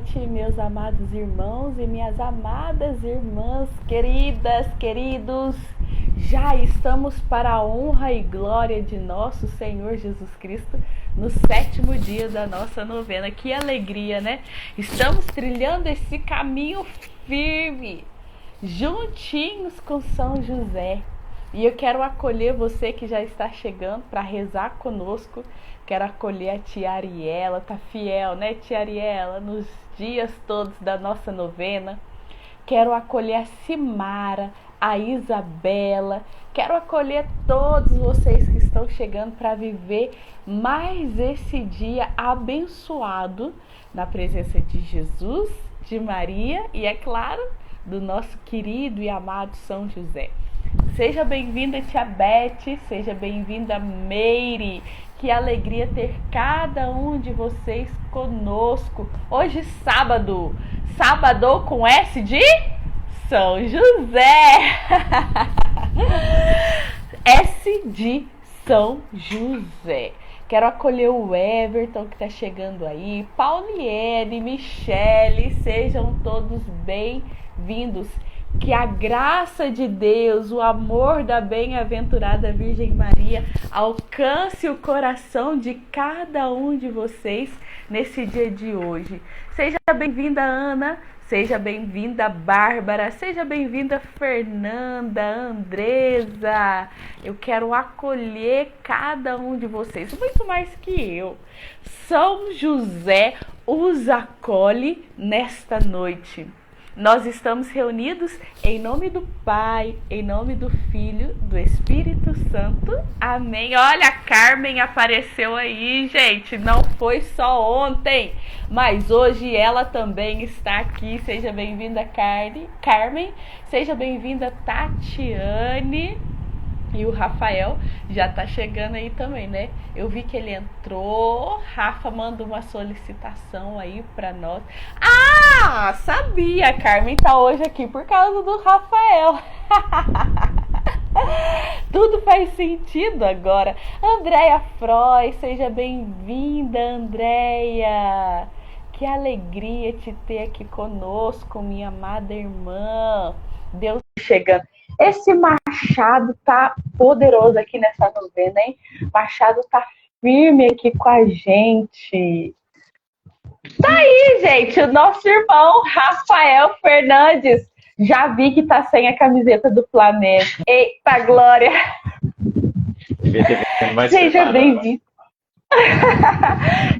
noite, meus amados irmãos e minhas amadas irmãs, queridas, queridos. Já estamos para a honra e glória de nosso Senhor Jesus Cristo no 7º dia da nossa novena. Que alegria, né? Estamos trilhando esse caminho firme, juntinhos com São José. E eu quero acolher você que já está chegando para rezar conosco. Quero acolher a tia Ariela, tá fiel, né, tia Ariela, nos dias todos da nossa novena. Quero acolher a Simara, a Isabela. Quero acolher todos vocês que estão chegando para viver mais esse dia abençoado na presença de Jesus, de Maria e, é claro, do nosso querido e amado São José. Seja bem-vinda, tia Beth, seja bem-vinda, Meire. Que alegria ter cada um de vocês conosco. Hoje, sábado com S de São José. S de São José. Quero acolher o Everton que está chegando aí, Pauliene, Michele, sejam todos bem-vindos. Que a graça de Deus, o amor da bem-aventurada Virgem Maria alcance o coração de cada um de vocês nesse dia de hoje. Seja bem-vinda, Ana, seja bem-vinda, Bárbara, seja bem-vinda, Fernanda, Andresa. Eu quero acolher cada um de vocês, muito mais que eu. São José os acolhe nesta noite. Nós estamos reunidos em nome do Pai, em nome do Filho, do Espírito Santo. Amém. Olha, a Carmen apareceu aí, gente. Não foi só ontem, mas hoje ela também está aqui. Seja bem-vinda, Carmen. Seja bem-vinda, Tatiane. E o Rafael já tá chegando aí também, né? Eu vi que ele entrou. Rafa manda uma solicitação aí pra nós. Ah, sabia! A Carmen tá hoje aqui por causa do Rafael. Tudo faz sentido agora. Andréia Froy, seja bem-vinda, Andréia. Que alegria te ter aqui conosco, minha amada irmã. Deus chegando. Esse Machado tá poderoso aqui nessa novena, hein? Machado tá firme aqui com a gente. Tá aí, gente, o nosso irmão Rafael Fernandes. Já vi que tá sem a camiseta do Flamengo. Eita, glória! Seja bem-vindo.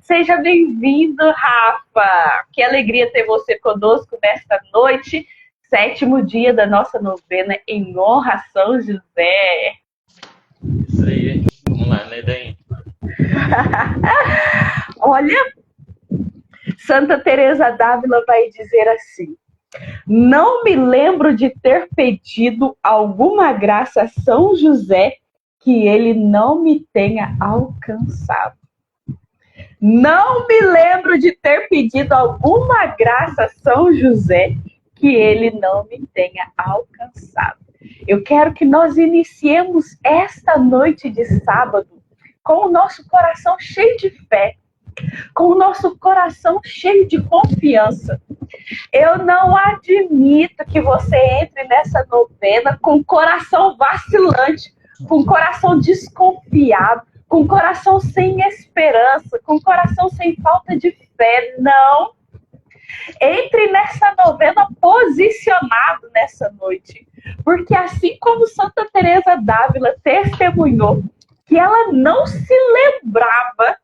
Seja bem-vindo, Rafa. Que alegria ter você conosco nesta noite. 7º dia da nossa novena em honra a São José. Isso aí, vamos lá, né, daí? Olha, Santa Teresa d'Ávila vai dizer assim: não me lembro de ter pedido alguma graça a São José que ele não me tenha alcançado. Não me lembro de ter pedido alguma graça a São José que ele não me tenha alcançado. Eu quero que nós iniciemos esta noite de sábado com o nosso coração cheio de fé, com o nosso coração cheio de confiança. Eu não admito que você entre nessa novena com o coração vacilante, com o coração desconfiado, com o coração sem esperança, com o coração sem falta de fé. Não. Entre nessa novena posicionado nessa noite, porque assim como Santa Teresa d'Ávila testemunhou que ela não se lembrava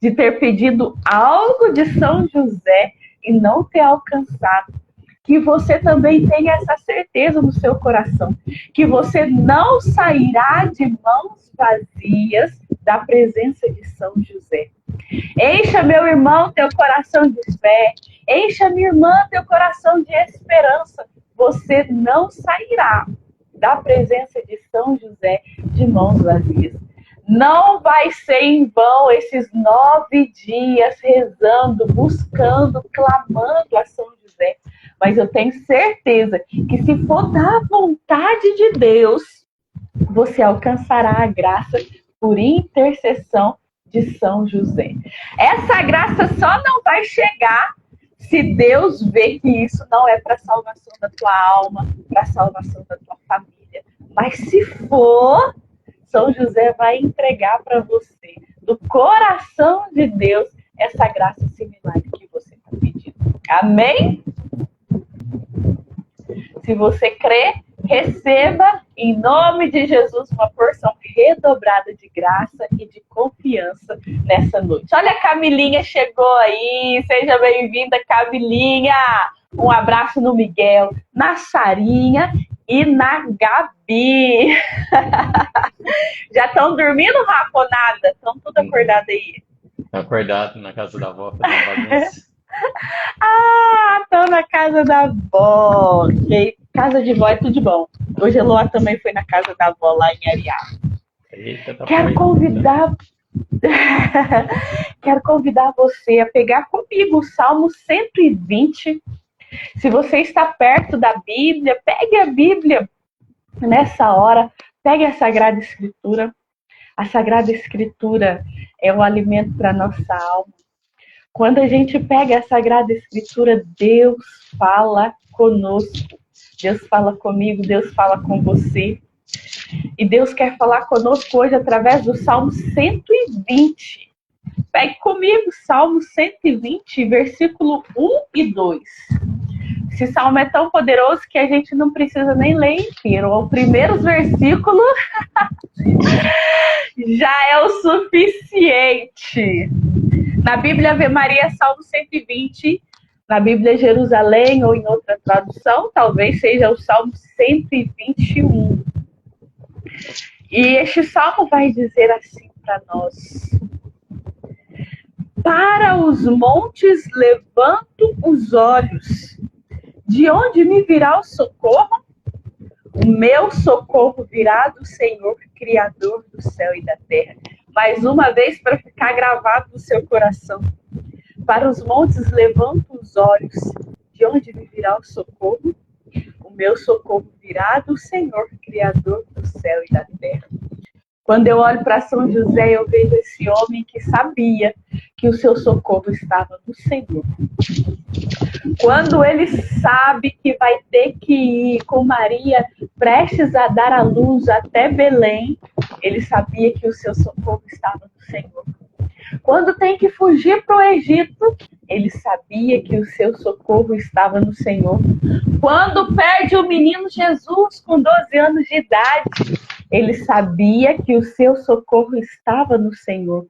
de ter pedido algo de São José e não ter alcançado, que você também tenha essa certeza no seu coração, que você não sairá de mãos vazias da presença de São José. Encha, meu irmão, teu coração de fé. Encha, minha irmã, teu coração de esperança. Você não sairá da presença de São José de mãos vazias. Não vai ser em vão esses 9 dias rezando, buscando, clamando a São José. Mas eu tenho certeza que se for da vontade de Deus, você alcançará a graça por intercessão de São José. Essa graça só não vai chegar Se Deus vê que isso não é para a salvação da tua alma, para a salvação da tua família. Mas se for, São José vai entregar para você, do coração de Deus, essa graça similar que você está pedindo. Amém? Se você crê, receba em nome de Jesus uma porção redobrada de graça e de confiança nessa noite. Olha, a Camilinha chegou aí. Seja bem-vinda, Camilinha. Um abraço no Miguel, na Sarinha e na Gabi. Já estão dormindo, Rafa, ou nada? Estão tudo acordados aí? Acordado na casa da avó fazendo bagunça. Estão na casa da avó. Okay. Casa de vó é tudo de bom. Hoje a Loa também foi na casa da avó lá em Ariá. Eita, tá Quero convidar você a pegar comigo o Salmo 120. Se você está perto da Bíblia, pegue a Bíblia nessa hora. Pegue a Sagrada Escritura. A Sagrada Escritura é um alimento para a nossa alma. Quando a gente pega a Sagrada Escritura, Deus fala conosco. Deus fala comigo, Deus fala com você. E Deus quer falar conosco hoje através do Salmo 120. Pegue comigo, Salmo 120, versículo 1 e 2. Esse salmo é tão poderoso que a gente não precisa nem ler inteiro. O primeiro versículo já é o suficiente. Na Bíblia Ave Maria, Salmo 120. Na Bíblia Jerusalém, ou em outra tradução, talvez seja o Salmo 121. E este salmo vai dizer assim para nós: para os montes levanto os olhos. De onde me virá o socorro? O meu socorro virá do Senhor, Criador do céu e da terra. Mais uma vez, para ficar gravado no seu coração. Para os montes levanto os olhos. De onde me virá o socorro? O meu socorro virá do Senhor, Criador do céu e da terra. Quando eu olho para São José, eu vejo esse homem que sabia que o seu socorro estava no Senhor. Quando ele sabe que vai ter que ir com Maria prestes a dar à luz até Belém, ele sabia que o seu socorro estava no Senhor. Quando tem que fugir para o Egito, ele sabia que o seu socorro estava no Senhor. Quando perde o menino Jesus com 12 anos de idade, ele sabia que o seu socorro estava no Senhor.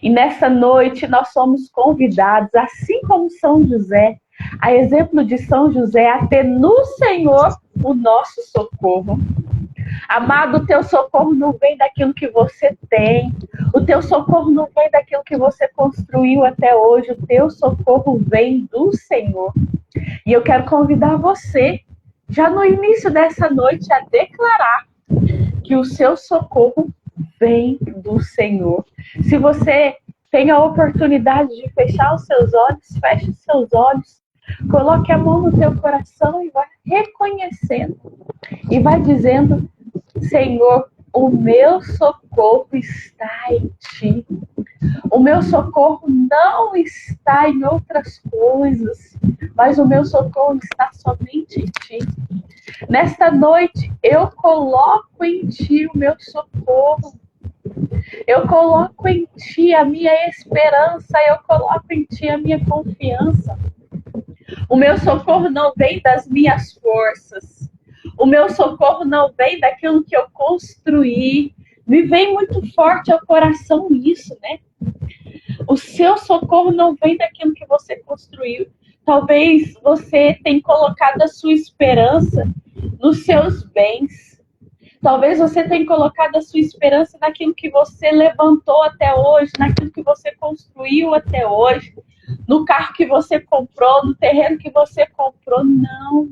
E nessa noite nós somos convidados, assim como São José, a exemplo de São José, a ter no Senhor o nosso socorro. Amado, o teu socorro não vem daquilo que você tem. O teu socorro não vem daquilo que você construiu até hoje. O teu socorro vem do Senhor. E eu quero convidar você, já no início dessa noite, a declarar que o seu socorro vem do Senhor. Se você tem a oportunidade de fechar os seus olhos, feche os seus olhos. Coloque a mão no teu coração e vai reconhecendo. E vai dizendo: Senhor, o meu socorro está em Ti. O meu socorro não está em outras coisas, mas o meu socorro está somente em Ti. Nesta noite, eu coloco em Ti o meu socorro. Eu coloco em Ti a minha esperança, eu coloco em Ti a minha confiança. O meu socorro não vem das minhas forças. O meu socorro não vem daquilo que eu construí. Me vem muito forte ao coração isso, né? O seu socorro não vem daquilo que você construiu. Talvez você tenha colocado a sua esperança nos seus bens. Talvez você tenha colocado a sua esperança naquilo que você levantou até hoje, naquilo que você construiu até hoje, no carro que você comprou, no terreno que você comprou. Não.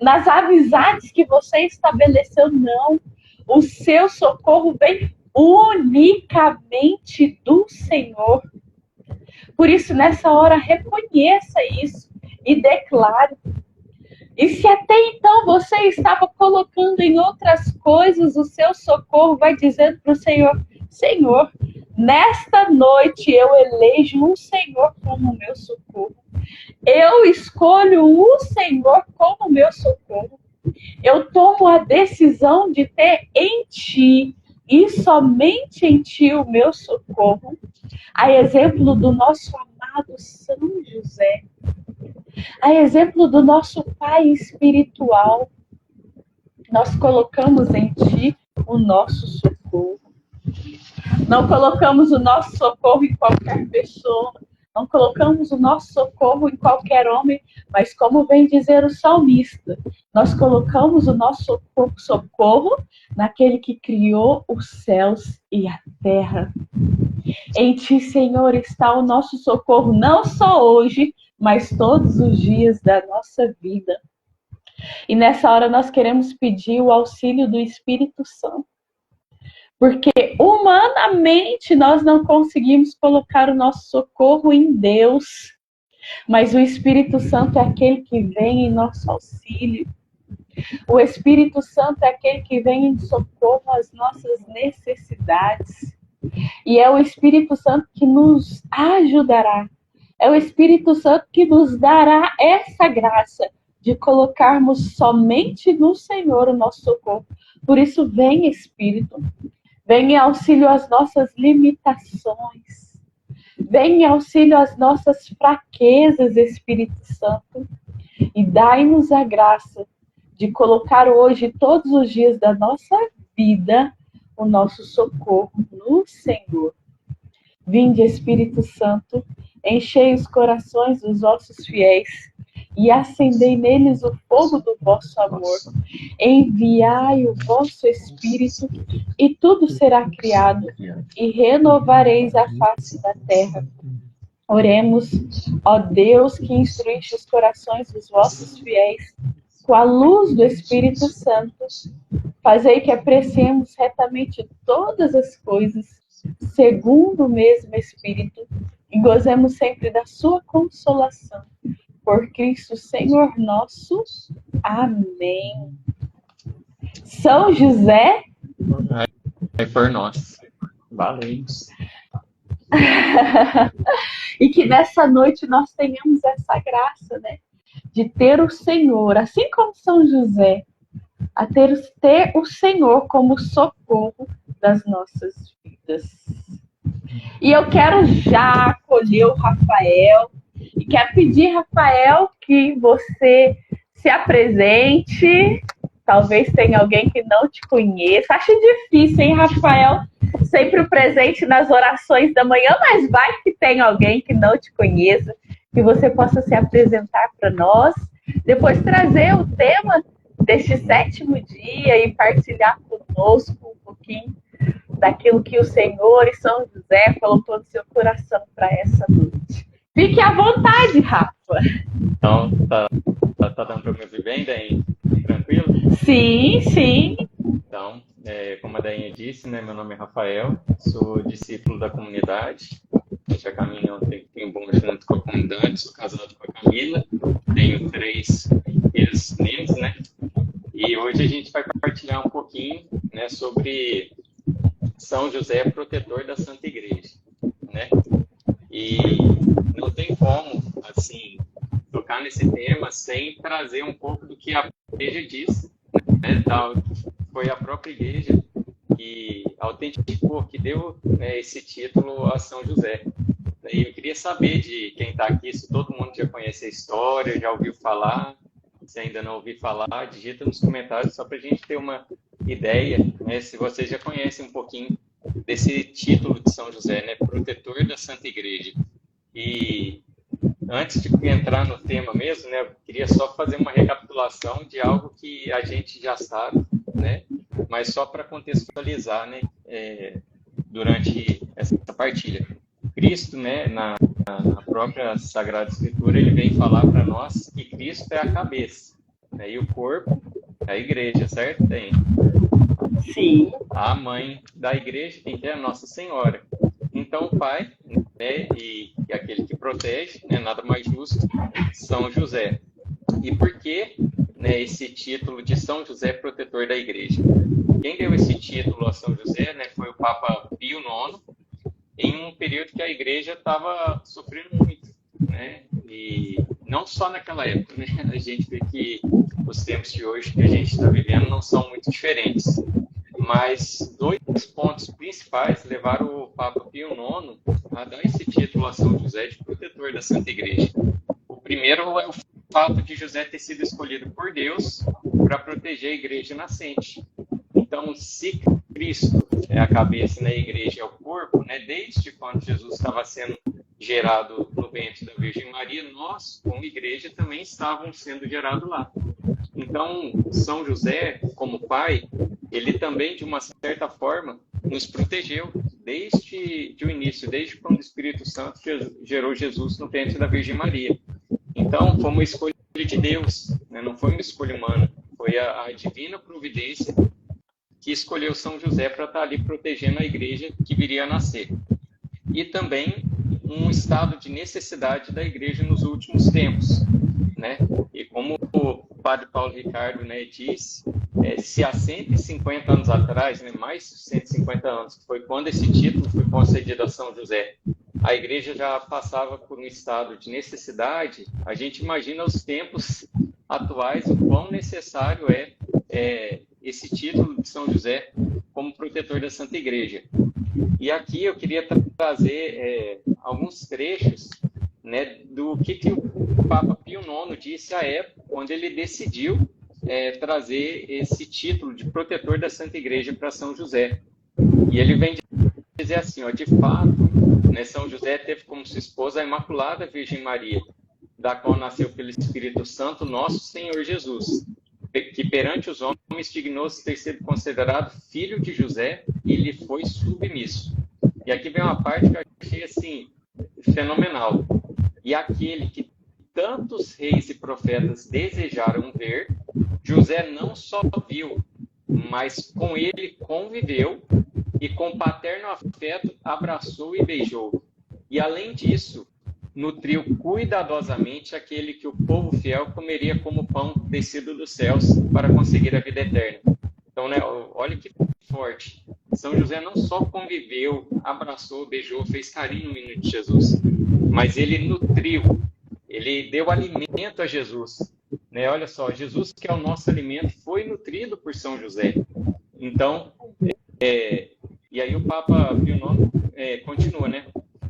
Nas amizades que você estabeleceu, não. O seu socorro vem unicamente do Senhor. Por isso, nessa hora, reconheça isso e declare. E se até então você estava colocando em outras coisas o seu socorro, vai dizendo para o Senhor: Senhor, nesta noite eu elejo o Senhor como meu socorro. Eu escolho o Senhor como meu socorro. Eu tomo a decisão de ter em ti e somente em ti o meu socorro. A exemplo do nosso amado São José, a exemplo do nosso Pai espiritual, nós colocamos em ti o nosso socorro. Não colocamos o nosso socorro em qualquer pessoa, não colocamos o nosso socorro em qualquer homem, mas como vem dizer o salmista, nós colocamos o nosso socorro naquele que criou os céus e a terra. Em ti, Senhor, está o nosso socorro, não só hoje, mas todos os dias da nossa vida. E nessa hora nós queremos pedir o auxílio do Espírito Santo. Porque humanamente nós não conseguimos colocar o nosso socorro em Deus. Mas o Espírito Santo é aquele que vem em nosso auxílio. O Espírito Santo é aquele que vem em socorro às nossas necessidades. E é o Espírito Santo que nos ajudará. É o Espírito Santo que nos dará essa graça de colocarmos somente no Senhor o nosso socorro. Por isso, vem Espírito. Vem em auxílio às nossas limitações. Vem em auxílio às nossas fraquezas, Espírito Santo. E dai-nos a graça de colocar hoje, todos os dias da nossa vida, o nosso socorro no Senhor. Vinde, Espírito Santo, enchei os corações dos vossos fiéis e acendei neles o fogo do vosso amor. Enviai o vosso Espírito e tudo será criado e renovareis a face da terra. Oremos, ó Deus, que instruíste os corações dos vossos fiéis com a luz do Espírito Santo. Fazei que apreciemos retamente todas as coisas, segundo o mesmo Espírito, e gozemos sempre da sua consolação. Por Cristo Senhor nosso. Amém. São José. É por nós. Valemos. E que nessa noite nós tenhamos essa graça, né? De ter o Senhor, assim como São José, a ter o Senhor como socorro das nossas vidas. E eu quero já acolher o Rafael e quero pedir, Rafael, que você se apresente. Talvez tenha alguém que não te conheça. Acho difícil, hein, Rafael? Sempre presente nas orações da manhã, mas vai que tem alguém que não te conheça, que você possa se apresentar para nós, depois trazer o tema deste 7º dia e partilhar conosco um pouquinho daquilo que o Senhor e São José colocou no seu coração para essa noite. Fique à vontade, Rafa. Então, tá dando para me ouvir bem, Dainha? Tranquilo? Sim, sim. Então, como a Dainha disse, né, meu nome é Rafael, sou discípulo da comunidade, já caminho há um tempinho bom junto com a comunidade, sou casado com a Camila, tenho 3 filhos neles, né? E hoje a gente vai compartilhar um pouquinho, né, sobre São José, protetor da Santa Igreja, né? E não tem como, assim, tocar nesse tema sem trazer um pouco do que a Igreja diz, né? Foi a própria Igreja que autenticou, que deu, né, esse título a São José. E eu queria saber de quem está aqui, se todo mundo já conhece a história, já ouviu falar. Se ainda não ouviu falar, digita nos comentários só para a gente ter uma ideia, né, se vocês já conhecem um pouquinho desse título de São José, né, protetor da Santa Igreja. E antes de entrar no tema mesmo, né, eu queria só fazer uma recapitulação de algo que a gente já sabe, né, mas só para contextualizar, né, durante essa partilha. Cristo, né, na própria Sagrada Escritura, ele vem falar para nós que Cristo é a cabeça, né, e o corpo é a igreja, certo? Tem. Sim. A mãe da igreja, que é a Nossa Senhora. Então, o pai, né, e aquele que protege, né, nada mais justo, São José. E por que, né, esse título de São José, protetor da igreja? Quem deu esse título a São José, né, foi o Papa Pio IX, em um período que a igreja estava sofrendo muito, né? E não só naquela época, né? A gente vê que os tempos de hoje que a gente está vivendo não são muito diferentes. Mas dois pontos principais levaram o Papa Pio IX a dar esse título a São José de protetor da Santa Igreja. O primeiro é o fato de José ter sido escolhido por Deus para proteger a igreja nascente. Então, se Cristo é a cabeça na igreja, é o corpo, né? Desde quando Jesus estava sendo gerado no ventre da Virgem Maria, nós, como igreja, também estávamos sendo gerados lá. Então, São José, como pai, ele também, de uma certa forma, nos protegeu desde o início, desde quando o Espírito Santo gerou Jesus no ventre da Virgem Maria. Então, foi uma escolha de Deus, né? Não foi uma escolha humana, foi a divina providência que escolheu São José para estar ali protegendo a igreja que viria a nascer. E também um estado de necessidade da igreja nos últimos tempos, né? E como o padre Paulo Ricardo, né, diz, se há 150 anos atrás, né, mais de 150 anos, que foi quando esse título foi concedido a São José, a igreja já passava por um estado de necessidade, a gente imagina os tempos atuais, o quão necessário é esse título de São José como protetor da Santa Igreja. E aqui eu queria trazer alguns trechos, né, do que o Papa Pio IX disse à época, quando ele decidiu trazer esse título de protetor da Santa Igreja para São José. E ele vem dizer assim, ó, de fato, né, São José teve como sua esposa a Imaculada Virgem Maria, da qual nasceu pelo Espírito Santo nosso Senhor Jesus, que perante os homens dignou-se ter sido considerado filho de José e lhe foi submisso. E aqui vem uma parte que eu achei assim, fenomenal. E aquele que tantos reis e profetas desejaram ver, José não só viu, mas com ele conviveu e com paterno afeto abraçou e beijou. E além disso, nutriu cuidadosamente aquele que o povo fiel comeria como pão descido dos céus para conseguir a vida eterna. Então, né, olha que forte. São José não só conviveu, abraçou, beijou, fez carinho no menino de Jesus, mas ele nutriu, ele deu alimento a Jesus. Né? Olha só, Jesus, que é o nosso alimento, foi nutrido por São José. Então, e aí o Papa Pio IX continua, né?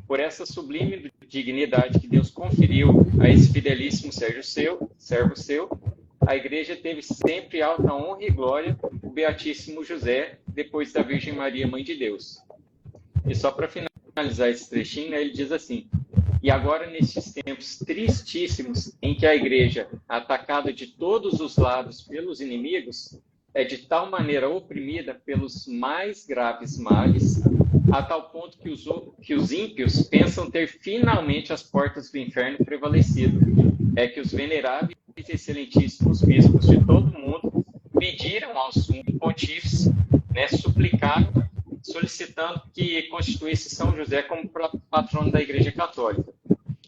Por essa sublime dignidade que Deus conferiu a esse fidelíssimo servo seu, a Igreja teve sempre alta honra e glória o Beatíssimo José, depois da Virgem Maria, Mãe de Deus. E só para finalizar esse trechinho, né, ele diz assim, e agora nestes tempos tristíssimos em que a Igreja, atacada de todos os lados pelos inimigos, é de tal maneira oprimida pelos mais graves males, a tal ponto que os ímpios pensam ter finalmente as portas do inferno prevalecido. É que os veneráveis e excelentíssimos bispos de todo o mundo pediram ao sumo pontífice, né, suplicaram, solicitando que constituísse São José como patrono da Igreja Católica.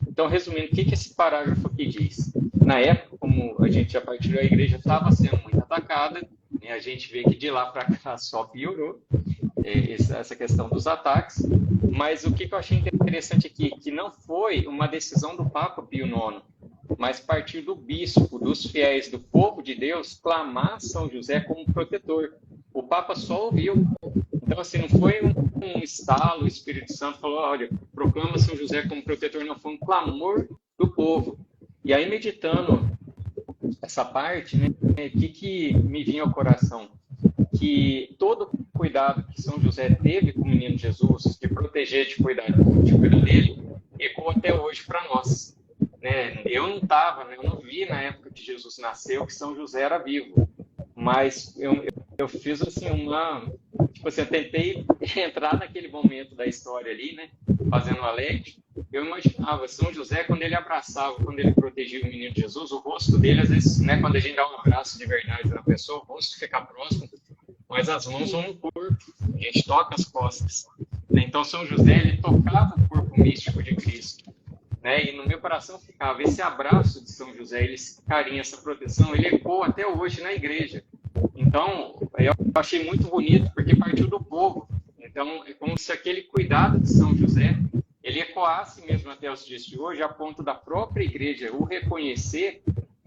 Então, resumindo, o que esse parágrafo aqui diz? Na época, como a gente já partilhou, a Igreja estava sendo muito atacada, né, a gente vê que de lá para cá só piorou, essa questão dos ataques, mas o que eu achei interessante aqui, que não foi uma decisão do Papa Pio IX, mas partir do bispo, dos fiéis, do povo de Deus, clamar São José como protetor. O Papa só ouviu. Então, assim, não foi um estalo, o Espírito Santo falou, olha, proclama São José como protetor, não, foi um clamor do povo. E aí, meditando essa parte, né, o que me vinha ao coração? Que todo cuidado que São José teve com o menino Jesus, de proteger, de cuidar dele, ecoa até hoje para nós. Né? Eu não estava, né? Eu não vi na época que Jesus nasceu que São José era vivo, mas eu fiz assim tipo assim, eu tentei entrar naquele momento da história ali, né? Fazendo alegre. Eu imaginava São José quando ele abraçava, quando ele protegia o menino Jesus, o rosto dele, às vezes, né? Quando a gente dá um abraço de verdade na pessoa, o rosto fica próximo, mas as mãos vão no corpo, a gente toca as costas. Então, São José, ele tocava o corpo místico de Cristo. Né? E no meu coração ficava esse abraço de São José, esse carinho, essa proteção, ele ecoa até hoje na igreja. Então, eu achei muito bonito, porque partiu do povo. Então, é como se aquele cuidado de São José, ele ecoasse mesmo até os dias de hoje, a ponto da própria igreja o reconhecer,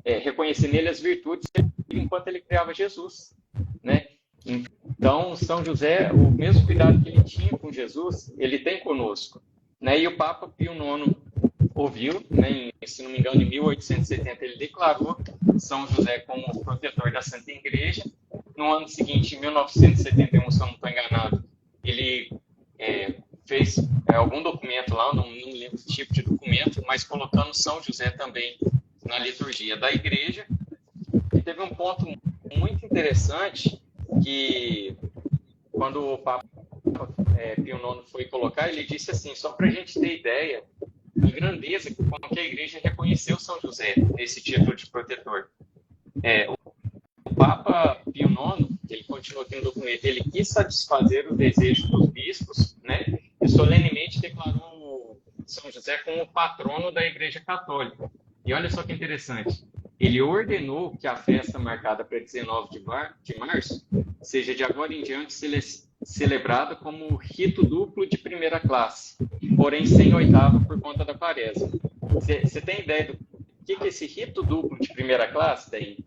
reconhecer nele as virtudes enquanto ele criava Jesus, né? Então, São José, o mesmo cuidado que ele tinha com Jesus, ele tem conosco, né? E o Papa Pio IX ouviu, né, se não me engano, em 1870, ele declarou São José como protetor da Santa Igreja. No ano seguinte, em 1971, se eu não estou enganado, ele fez algum documento lá, não me lembro o tipo de documento, mas colocando São José também na liturgia da Igreja. E teve um ponto muito interessante que, quando o Papa Pio IX foi colocar, ele disse assim, só para a gente ter ideia da grandeza com que a Igreja reconheceu São José nesse título de protetor. O Papa Pio IX, ele continuou tendo documento, ele quis satisfazer o desejo dos bispos, né, e solenemente declarou São José como patrono da Igreja Católica. E olha só que interessante, ele ordenou que a festa marcada para 19 de março seja de agora em diante celebrada como rito duplo de primeira classe, porém sem oitava por conta da quaresma. Você tem ideia do que é esse rito duplo de primeira classe, daí?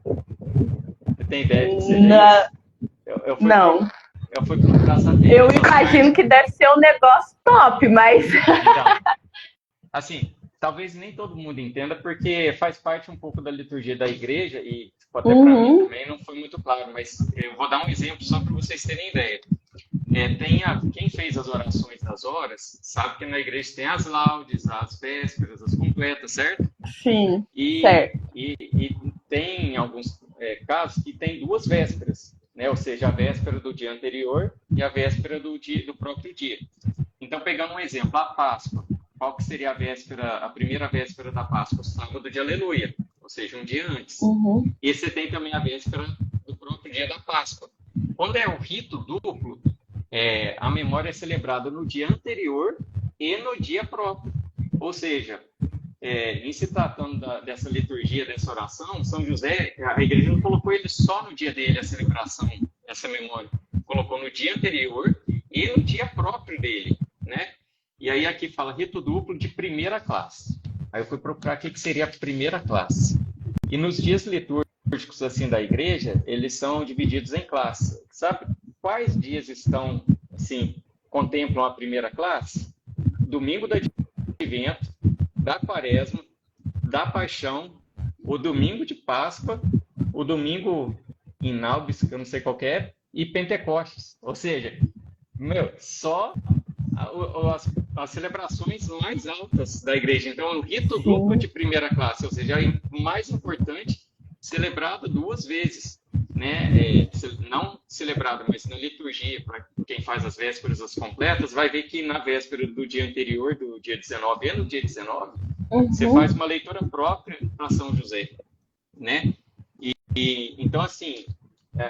Você tem ideia do que seja isso? Não. Eu fui procurar saber. Eu imagino que deve ser um negócio top, mas... Então, assim, talvez nem todo mundo entenda, porque faz parte um pouco da liturgia da igreja, e até para mim também não foi muito claro, mas eu vou dar um exemplo só para vocês terem ideia. Quem fez as orações das horas sabe que na igreja tem as laudes, as vésperas, as completas, certo? Sim, certo. E tem alguns casos que tem duas vésperas, né? Ou seja, a véspera do dia anterior e a véspera do próprio dia. Então, pegando um exemplo, a Páscoa. Qual que seria a primeira véspera da Páscoa? O sábado de Aleluia, ou seja, um dia antes. E você tem também a véspera do próprio dia da Páscoa. Quando é o rito duplo, a memória é celebrada no dia anterior e no dia próprio. Ou seja, em se tratando dessa liturgia, dessa oração, São José, a igreja não colocou ele só no dia dele, a celebração, essa memória. Colocou no dia anterior e no dia próprio dele, né? E aí aqui fala rito duplo de primeira classe. Aí eu fui procurar o que seria a primeira classe. E nos dias litúrgicos assim da igreja, eles são divididos em classes. Sabe quais dias estão, assim, contemplam a primeira classe? Domingo do Advento, da Quaresma, da Paixão, o domingo de Páscoa, o domingo Inaubis, que eu não sei qual que é, e Pentecostes. Ou seja, só as celebrações mais altas da igreja. Então, é um rito duplo de primeira classe, ou seja, é o mais importante, celebrado duas vezes, né? Não celebrado, mas na liturgia, para quem faz as vésperas, as completas, vai ver que na véspera do dia anterior, do dia 19, e no dia 19, você faz uma leitura própria para São José, né? Então, assim,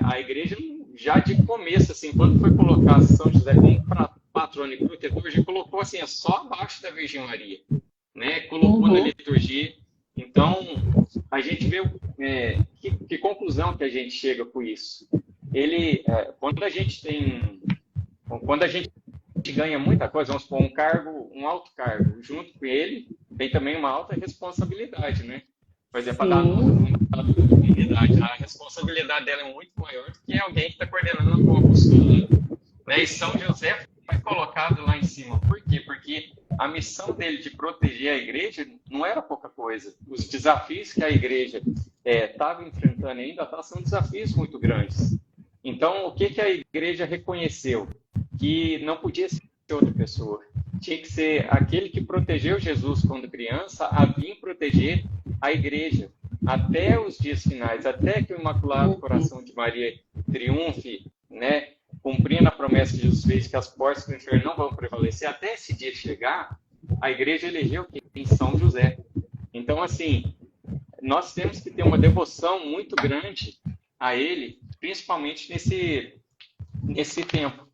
a igreja já de começo, assim, quando foi colocar São José como patrono e protetor, já colocou assim, só abaixo da Virgem Maria, né? Colocou na liturgia. Então, a gente vê que conclusão que a gente chega com isso. Quando a gente ganha muita coisa, vamos supor, um alto cargo, junto com ele, tem também uma alta responsabilidade, né? Por exemplo, a comunidade, a responsabilidade dela é muito maior do que alguém que está coordenando uma apostolado, né? E São José foi colocado lá em cima. Por quê? Porque a missão dele de proteger a igreja não era pouca coisa. Os desafios que a igreja estava enfrentando ainda são desafios muito grandes. Então, o que a igreja reconheceu? Que não podia ser outra pessoa. Tinha que ser aquele que protegeu Jesus quando criança, a vir proteger a igreja até os dias finais, até que o Imaculado Coração de Maria triunfe, né? Cumprindo a promessa que Jesus fez, que as portas do inferno não vão prevalecer, até esse dia chegar, a igreja elegeu em São José. Então, assim, nós temos que ter uma devoção muito grande a ele, principalmente nesse tempo.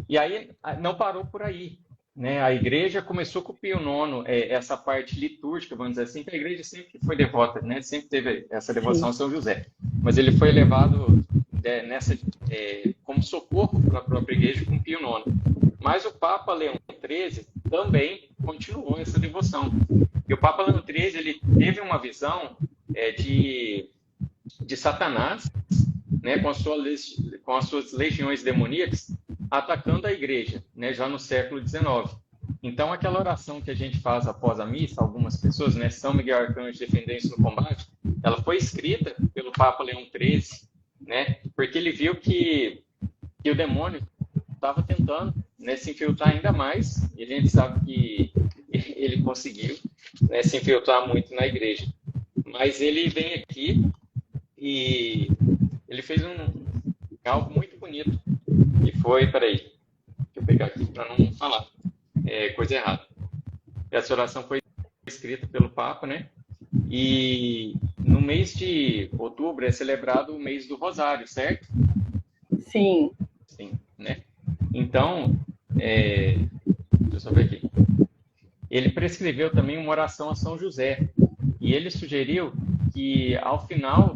E aí, não parou por aí, né? A igreja começou com o Pio IX, essa parte litúrgica, vamos dizer assim, que a igreja sempre foi devota, né? Sempre teve essa devoção a São José. Mas ele foi levado como socorro para a própria igreja com Pio IX. Mas o Papa Leão XIII também continuou essa devoção. E o Papa Leão XIII, ele teve uma visão de Satanás, né, com as suas legiões demoníacas, atacando a igreja, né, já no século XIX. Então, aquela oração que a gente faz após a missa, algumas pessoas, né, São Miguel Arcanjo, defendendo-se no combate, ela foi escrita pelo Papa Leão XIII, né, porque ele viu que o demônio estava tentando, né, se infiltrar ainda mais, e a gente sabe que ele conseguiu, né, se infiltrar muito na igreja. Mas ele vem aqui e ele fez algo muito bonito, que foi, peraí, deixa eu pegar aqui para não falar coisa errada. Essa oração foi escrita pelo Papa, né? E no mês de outubro é celebrado o mês do Rosário, certo? Sim. Sim, né? Então, deixa eu só ver aqui. Ele prescreveu também uma oração a São José. E ele sugeriu que ao final,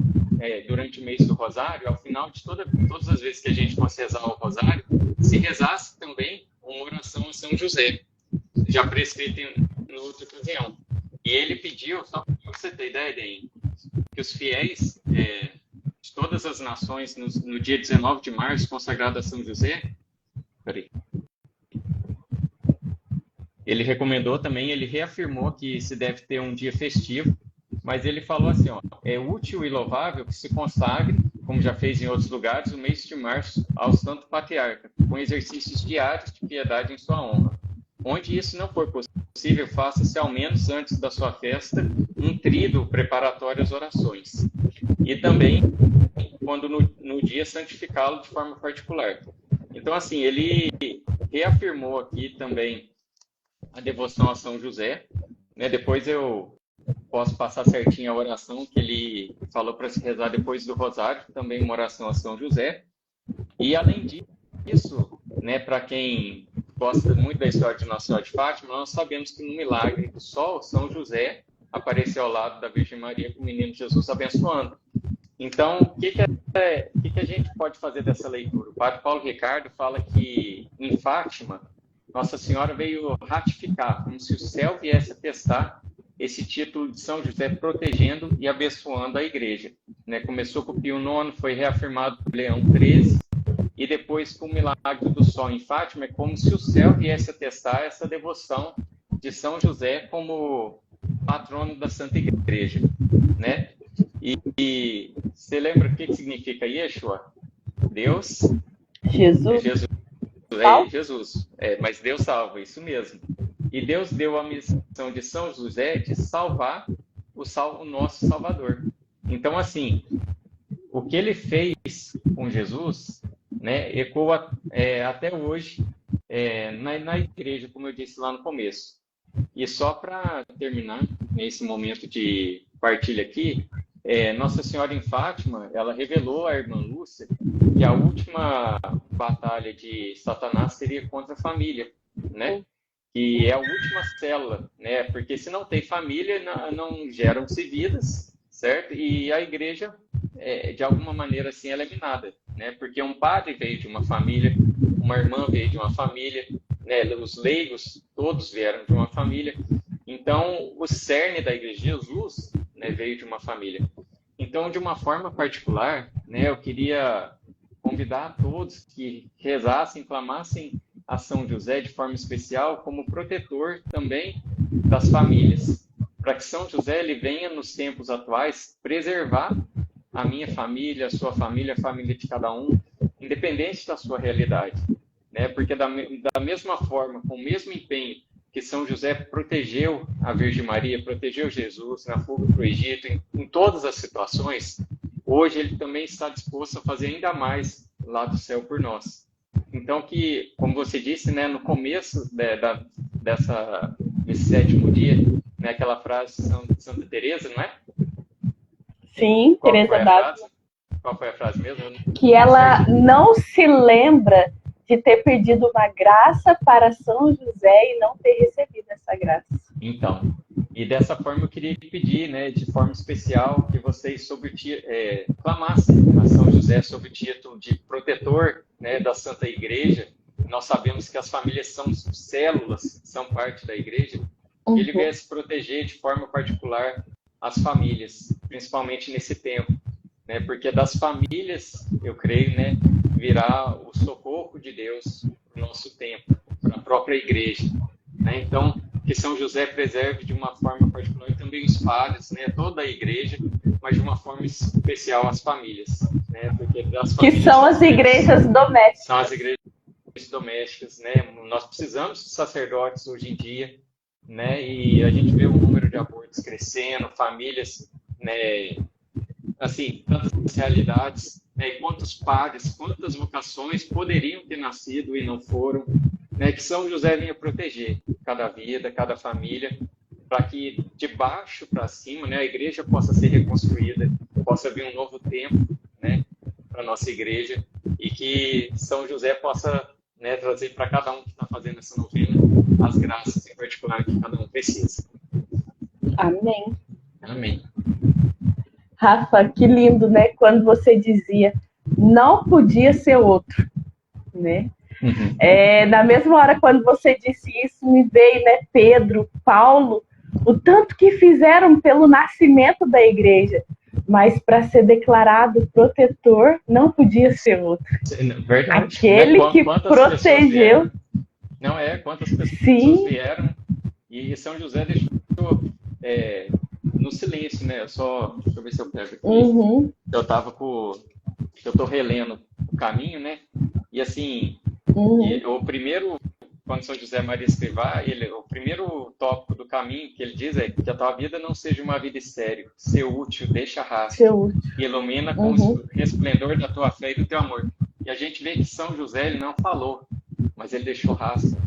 durante o mês do Rosário, ao final de todas as vezes que a gente fosse rezar o Rosário, se rezasse também uma oração a São José, já prescrita em outra ocasião. E ele pediu, só para você ter ideia, Deim, que os fiéis de todas as nações, no dia 19 de março, consagrado a São José, ele recomendou também, ele reafirmou que se deve ter um dia festivo, mas ele falou assim, ó, é útil e louvável que se consagre, como já fez em outros lugares, o mês de março ao Santo Patriarca, com exercícios diários de piedade em sua honra. Onde isso não for possível, faça-se ao menos antes da sua festa um tríduo preparatório às orações. E também, quando no dia, santificá-lo de forma particular. Então, assim, ele reafirmou aqui também a devoção a São José, né? Depois eu posso passar certinho a oração que ele falou para se rezar depois do Rosário, também uma oração a São José. E além disso, né, para quem gosta muito da história de Nossa Senhora de Fátima, nós sabemos que no milagre do Sol, São José apareceu ao lado da Virgem Maria com o menino Jesus abençoando. Então, o que a gente pode fazer dessa leitura? O Padre Paulo Ricardo fala que em Fátima, Nossa Senhora veio ratificar, como se o céu viesse atestar esse título de São José protegendo e abençoando a igreja. Né? Começou com o Pio IX, foi reafirmado por Leão XIII, e depois com o milagre do Sol em Fátima, é como se o céu viesse atestar essa devoção de São José como patrono da Santa Igreja. Né? E você lembra o que significa Yeshua? Deus? Jesus. Jesus. Mas Deus salva, isso mesmo. E Deus deu a missão de São José de salvar o nosso Salvador. Então, assim, o que ele fez com Jesus, né, ecoa até hoje na igreja, como eu disse lá no começo. E só para terminar, nesse momento de partilha aqui, Nossa Senhora em Fátima, ela revelou à irmã Lúcia que a última batalha de Satanás seria contra a família, né? Que é a última célula, né? Porque se não tem família, não geram-se vidas, certo? E a igreja, de alguma maneira assim, ela é minada, né? Porque um padre veio de uma família, uma irmã veio de uma família, né? Os leigos, todos vieram de uma família. Então, o cerne da igreja de Jesus, né, veio de uma família. Então, de uma forma particular, né, eu queria convidar a todos que rezassem, clamassem a São José de forma especial como protetor também das famílias, para que São José ele venha nos tempos atuais preservar a minha família, a sua família, a família de cada um, independente da sua realidade, né? Porque da mesma forma, com o mesmo empenho que São José protegeu a Virgem Maria, protegeu Jesus na fuga para o Egito, em todas as situações, hoje ele também está disposto a fazer ainda mais lá do céu por nós. Então, que, como você disse, né, no começo desse sétimo dia, né, aquela frase de Santa Teresa, não é? Sim, Teresa d'Ávila. Qual foi a frase mesmo? Que ela não se lembra de ter pedido uma graça para São José e não ter recebido essa graça. Então, e dessa forma eu queria pedir, né, de forma especial, que vocês clamassem a São José sob o título de protetor, né, da Santa Igreja, nós sabemos que as famílias são células, são parte da igreja, Uhum. ele viesse proteger de forma particular as famílias, principalmente nesse tempo, né? Porque das famílias, eu creio, né, virá o socorro de Deus no nosso tempo, para a própria igreja, né? Então, que São José preserve de uma forma particular também os padres, né, toda a igreja, mas de uma forma especial as famílias, né? Porque das Que famílias são as igrejas domésticas. são as igrejas domésticas, né? Nós precisamos de sacerdotes hoje em dia, né? E a gente vê o número de abortos crescendo, famílias, né? Assim, tantas realidades, né? E quantos padres, quantas vocações poderiam ter nascido e não foram, né? Que São José venha proteger cada vida, cada família, para que de baixo para cima, né, a igreja possa ser reconstruída, possa vir um novo tempo, né, para a nossa igreja, e que São José possa, né, trazer para cada um que está fazendo essa novena as graças em particular que cada um precisa. Amém. Amém. Rafa, que lindo, né? Quando você dizia, não podia ser outro, né? Uhum. Na mesma hora, quando você disse isso, me veio, né, Pedro, Paulo, o tanto que fizeram pelo nascimento da igreja, mas para ser declarado protetor, não podia ser outro. Verdade. Aquele Né? que Quantas protegeu. Não é? Quantas pessoas Sim. vieram e São José deixou no silêncio, né? Deixa eu ver se eu pego aqui. Uhum. Eu tô relendo o caminho, né? E assim, o primeiro, quando São José Maria Escrivá, o primeiro tópico do caminho que ele diz é que a tua vida não seja uma vida estéril, ser útil, deixa rastro, e ilumina com o resplendor da tua fé e do teu amor. E a gente vê que São José, ele não falou, mas ele deixou rastro.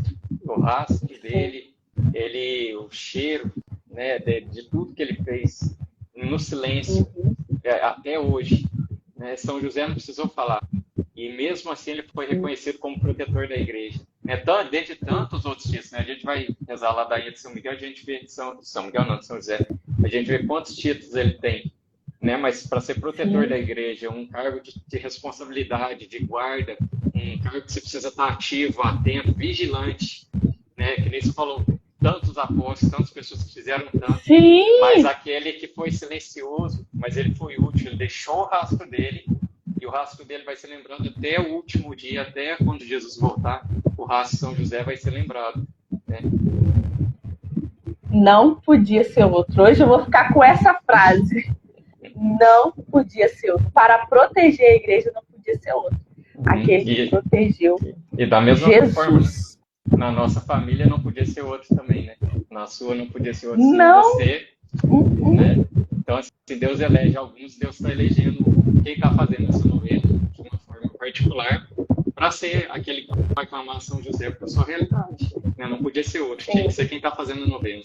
O rastro dele, o cheiro, né, de tudo que ele fez no silêncio, até hoje, né? São José não precisou falar. E mesmo assim ele foi reconhecido como protetor da igreja. Então, dentre tantos outros títulos, né? A gente vai rezar lá da ilha de São Miguel, a gente vê de São Miguel, não, de São José, a gente vê quantos títulos ele tem, né? Mas para ser protetor da igreja, um cargo de responsabilidade, de guarda, um cargo que você precisa estar ativo, atento, vigilante, né? Que nem você falou, tantos apóstolos, tantas pessoas que fizeram tanto, Sim. Mas aquele que foi silencioso, mas ele foi útil, ele deixou o rastro dele, e o rastro dele vai ser lembrado até o último dia, até quando Jesus voltar, o rastro de São José vai ser lembrado, né? Não podia ser outro. Hoje eu vou ficar com essa frase. Não podia ser outro. Para proteger a igreja, não podia ser outro. Aquele que protegeu E da mesma Jesus. forma, na nossa família não podia ser outro também, né? Na sua não podia ser outro, não. Você, né? Então, assim, se Deus elege alguns, Deus está elegendo quem está fazendo essa novena de uma forma particular para ser aquele que vai clamar São José por sua realidade, né? Não podia ser outro, tinha que ser quem está fazendo a novena.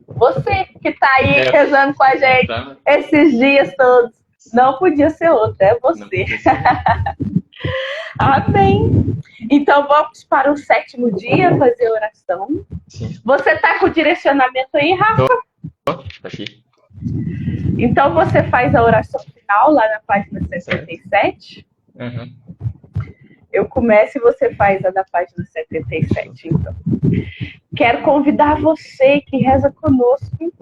Você que está aí rezando com a gente esses dias todos, não podia ser outro, é você. Amém. Então vamos para o 7º dia fazer oração. Sim. Você está com o direcionamento aí, Rafa? Tá aqui. Então você faz a oração final lá na página 77. Uhum. Eu começo e você faz a da página 77, então. Quero convidar você que reza conosco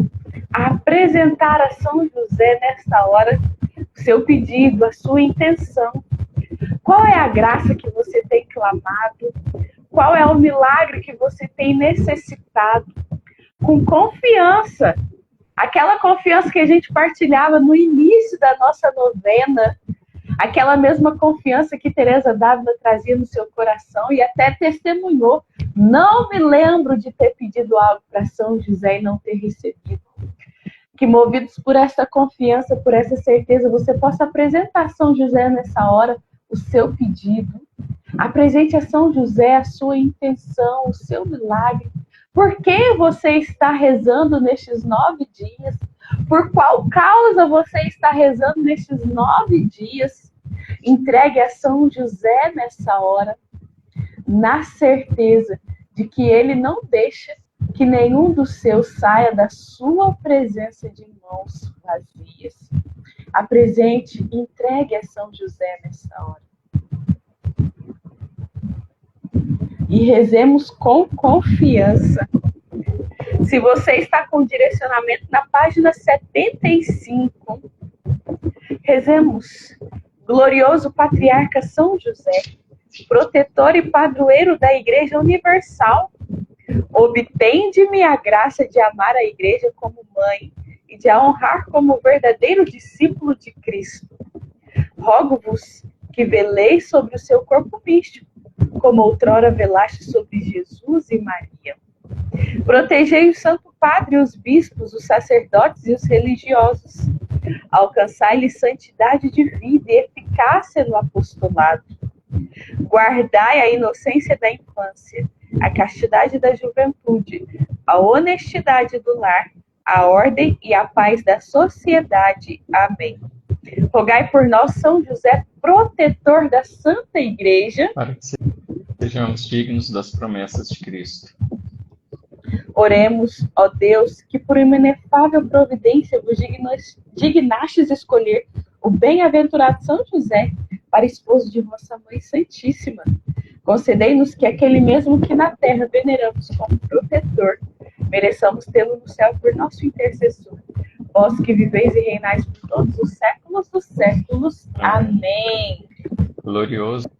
a apresentar a São José nesta hora o seu pedido, a sua intenção. Qual é a graça que você tem clamado? Qual é o milagre que você tem necessitado? Com confiança. Aquela confiança que a gente partilhava no início da nossa novena. Aquela mesma confiança que Teresa Dávila trazia no seu coração e até testemunhou. Não me lembro de ter pedido algo para São José e não ter recebido. Que movidos por essa confiança, por essa certeza, você possa apresentar a São José nessa hora o seu pedido. Apresente a São José a sua intenção, o seu milagre. Por que você está rezando nestes 9 dias? Por qual causa você está rezando nestes 9 dias? Entregue a São José nessa hora, na certeza de que ele não deixa que nenhum dos seus saia da sua presença de mãos vazias. Apresente, entregue a São José nessa hora. e rezemos com confiança. Se você está com direcionamento na página 75, rezemos. Glorioso Patriarca São José, protetor e padroeiro da Igreja Universal, obtende-me a graça de amar a Igreja como mãe e de a honrar como verdadeiro discípulo de Cristo. Rogo-vos que veleis sobre o seu corpo místico, como outrora velaste sobre Jesus e Maria. Protegei o Santo Padre, os bispos, os sacerdotes e os religiosos. Alcançai-lhes santidade de vida e eficácia no apostolado. Guardai a inocência da infância, a castidade da juventude, a honestidade do lar, a ordem e a paz da sociedade. Amém. Rogai por nós, São José, protetor da Santa Igreja, para que sejamos dignos das promessas de Cristo. Oremos, ó Deus, que por uma inefável providência vos dignastes escolher o bem-aventurado São José para esposo de vossa Mãe Santíssima. Concedei-nos que aquele mesmo que na terra veneramos como protetor, mereçamos tê-lo no céu por nosso intercessor. Vós que viveis e reinais por todos os séculos dos séculos. Amém. Glorioso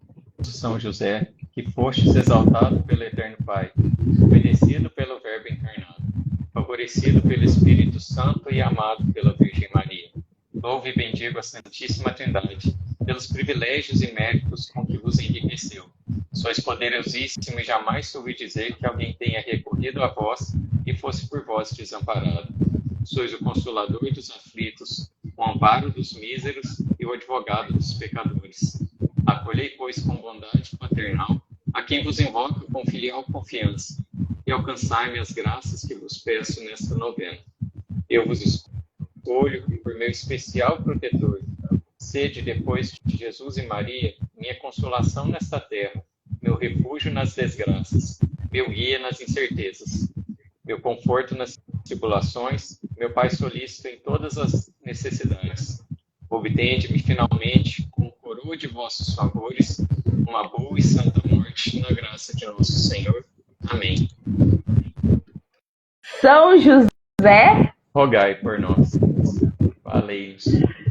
São José, que fostes exaltado pelo Eterno Pai, obedecido pelo Verbo encarnado, favorecido pelo Espírito Santo e amado pela Virgem Maria. Louve e bendigo a Santíssima Trindade, pelos privilégios e méritos com que vos enriqueceu. Sois poderosíssimo e jamais ouvi dizer que alguém tenha recorrido a vós e fosse por vós desamparado. Sois o consolador dos aflitos, o amparo dos míseros e o advogado dos pecadores. Acolhei, pois, com bondade paternal a quem vos invoca com filial confiança e alcançai-me as graças que vos peço nesta novena. Eu vos escolho por meu especial protetor. Sede, depois de Jesus e Maria, minha consolação nesta terra, meu refúgio nas desgraças, meu guia nas incertezas, meu conforto nas tribulações, meu Pai solícito em todas as necessidades. Obtende-me finalmente, com coroa de vossos favores, uma boa e santa morte na graça de nosso Senhor. Amém. São José, rogai por nós. Valei-nos.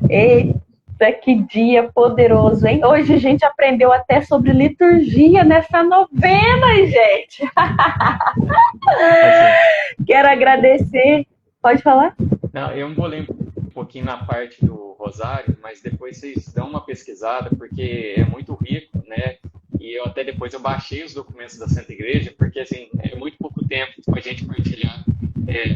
Eita, que dia poderoso, hein? Hoje a gente aprendeu até sobre liturgia nessa novena, gente. Quero agradecer. Pode falar? Não, eu embolei um pouquinho na parte do rosário, mas depois vocês dão uma pesquisada, porque é muito rico, né? E eu até depois eu baixei os documentos da Santa Igreja, porque assim, é muito pouco tempo para a gente partilhar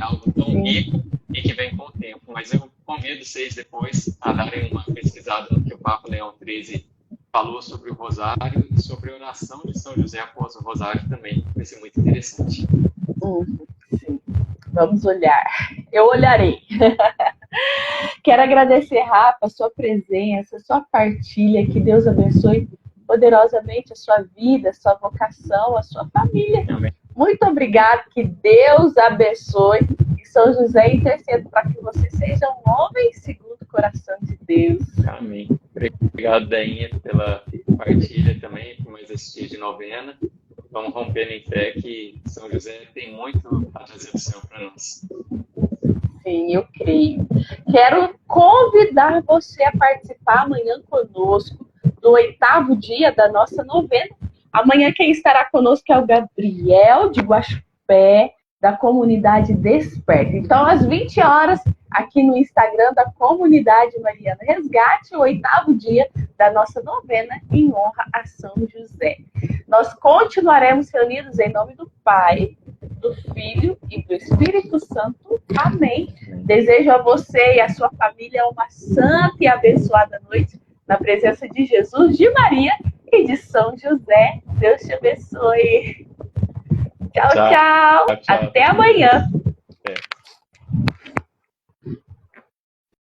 algo tão rico e que vem com o tempo. Mas eu convido vocês depois a darem uma pesquisada no que o Papa Leão XIII falou sobre o rosário e sobre a oração de São José após o rosário também. Vai ser muito interessante. Sim. Vamos olhar. Eu olharei. Quero agradecer, Rafa, a sua presença, a sua partilha. Que Deus abençoe poderosamente a sua vida, a sua vocação, a sua família. Amém. Muito obrigado. Que Deus abençoe. E São José interceda para que você seja um homem segundo o coração de Deus. Amém. Obrigado, Dainha, pela partilha também, por mais esse dia de novena. Vamos rompendo em fé que São José tem muito a trazer do céu para nós. Sim, eu creio. Quero convidar você a participar amanhã conosco do 8º dia da nossa novena. Amanhã quem estará conosco é o Gabriel de Guaxupé, da comunidade Desperta. Então, às 20 horas, aqui no Instagram da Comunidade Mariana Resgate, o 8º dia da nossa novena em honra a São José. Nós continuaremos reunidos em nome do Pai, do Filho e do Espírito Santo. Amém. Desejo a você e a sua família uma santa e abençoada noite na presença de Jesus, de Maria e de São José. Deus te abençoe. Tchau, tchau. Até amanhã.